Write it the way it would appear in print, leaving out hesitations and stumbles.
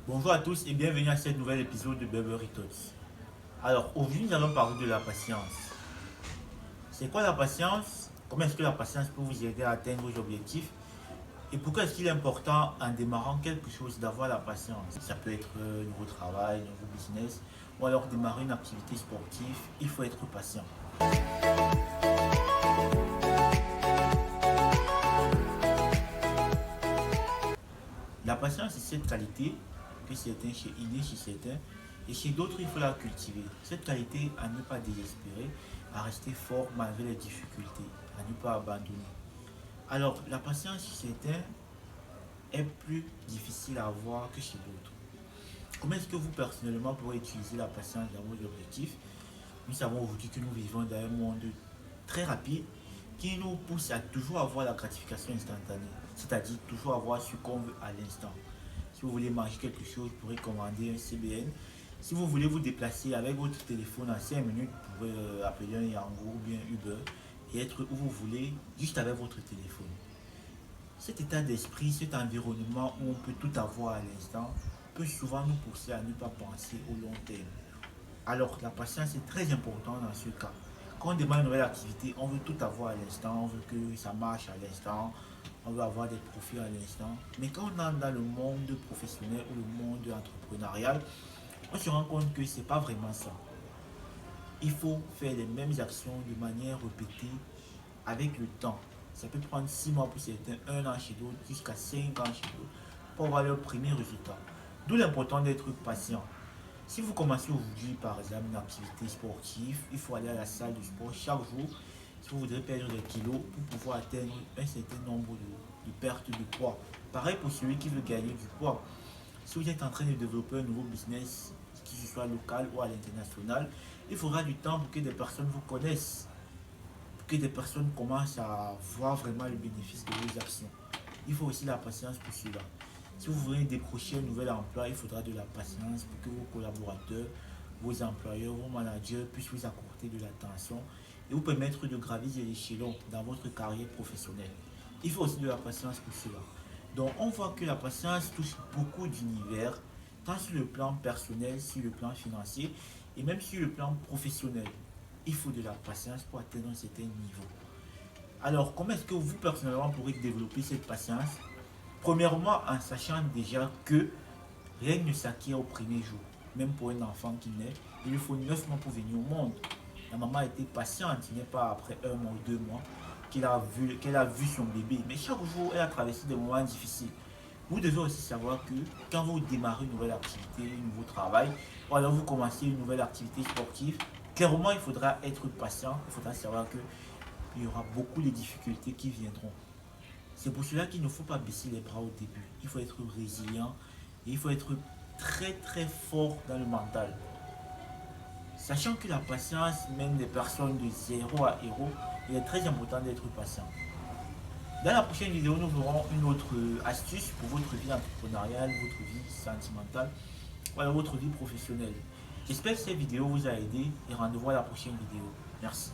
Bonjour à tous et bienvenue à ce nouvel épisode de Burberry Talks. Alors aujourd'hui nous allons parler de la patience. C'est quoi la patience? Comment est-ce que la patience peut vous aider à atteindre vos objectifs? Et pourquoi est-ce qu'il est important en démarrant quelque chose d'avoir la patience? Ça peut être un nouveau travail, un nouveau business ou alors démarrer une activité sportive, il faut être patient. La patience, c'est cette qualité que certains chez innée chez certains et chez d'autres, il faut la cultiver. Cette qualité à ne pas désespérer, à rester fort malgré les difficultés, à ne pas abandonner. Alors, la patience chez certains est plus difficile à avoir que chez d'autres. Comment est-ce que vous personnellement pourrez utiliser la patience dans vos objectifs? Nous savons aujourd'hui que nous vivons dans un monde très rapide qui nous pousse à toujours avoir la gratification instantanée, c'est-à-dire toujours avoir ce qu'on veut à l'instant. Si vous voulez manger quelque chose, vous pourrez commander un CBN. Si vous voulez vous déplacer avec votre téléphone en 5 minutes, vous pouvez appeler un Yango ou bien Uber et être où vous voulez juste avec votre téléphone. Cet état d'esprit, cet environnement où on peut tout avoir à l'instant, peut souvent nous pousser à ne pas penser au long terme. Alors la patience est très importante dans ce cas. Quand on démarre une nouvelle activité, on veut tout avoir à l'instant, on veut que ça marche à l'instant, on veut avoir des profits à l'instant. Mais quand on entre dans le monde professionnel ou le monde entrepreneurial, on se rend compte que ce n'est pas vraiment ça. Il faut faire les mêmes actions de manière répétée avec le temps. Ça peut prendre 6 mois pour certains, 1 an chez d'autres, jusqu'à 5 ans chez d'autres, pour avoir leur premier résultat. D'où l'important d'être patient. Si vous commencez aujourd'hui par exemple une activité sportive, il faut aller à la salle de sport chaque jour si vous voudrez perdre des kilos pour pouvoir atteindre un certain nombre de pertes de poids. Pareil pour celui qui veut gagner du poids. Si vous êtes en train de développer un nouveau business, qu'il soit local ou à l'international, il faudra du temps pour que des personnes vous connaissent, pour que des personnes commencent à voir vraiment le bénéfice de vos actions. Il faut aussi la patience pour cela. Si vous voulez décrocher un nouvel emploi, il faudra de la patience pour que vos collaborateurs, vos employeurs, vos managers puissent vous accorder de l'attention et vous permettre de gravir l'échelon dans votre carrière professionnelle. Il faut aussi de la patience pour cela. Donc on voit que la patience touche beaucoup d'univers, tant sur le plan personnel, sur le plan financier et même sur le plan professionnel. Il faut de la patience pour atteindre un certain niveau. Alors, comment est-ce que vous personnellement pourrez développer cette patience? Premièrement, en sachant déjà que rien ne s'acquiert au premier jour. Même pour un enfant qui naît, il lui faut 9 mois pour venir au monde. La maman a été patiente, ce n'est pas après 1 mois ou 2 mois qu'elle a vu son bébé. Mais chaque jour, elle a traversé des moments difficiles. Vous devez aussi savoir que quand vous démarrez une nouvelle activité, un nouveau travail, ou alors vous commencez une nouvelle activité sportive, clairement, il faudra être patient. Il faudra savoir qu'il y aura beaucoup de difficultés qui viendront. C'est pour cela qu'il ne faut pas baisser les bras au début. Il faut être résilient et il faut être très très fort dans le mental. Sachant que la patience mène des personnes de zéro à héros, il est très important d'être patient. Dans la prochaine vidéo, nous verrons une autre astuce pour votre vie entrepreneuriale, votre vie sentimentale, ou alors votre vie professionnelle. J'espère que cette vidéo vous a aidé et rendez-vous à la prochaine vidéo. Merci.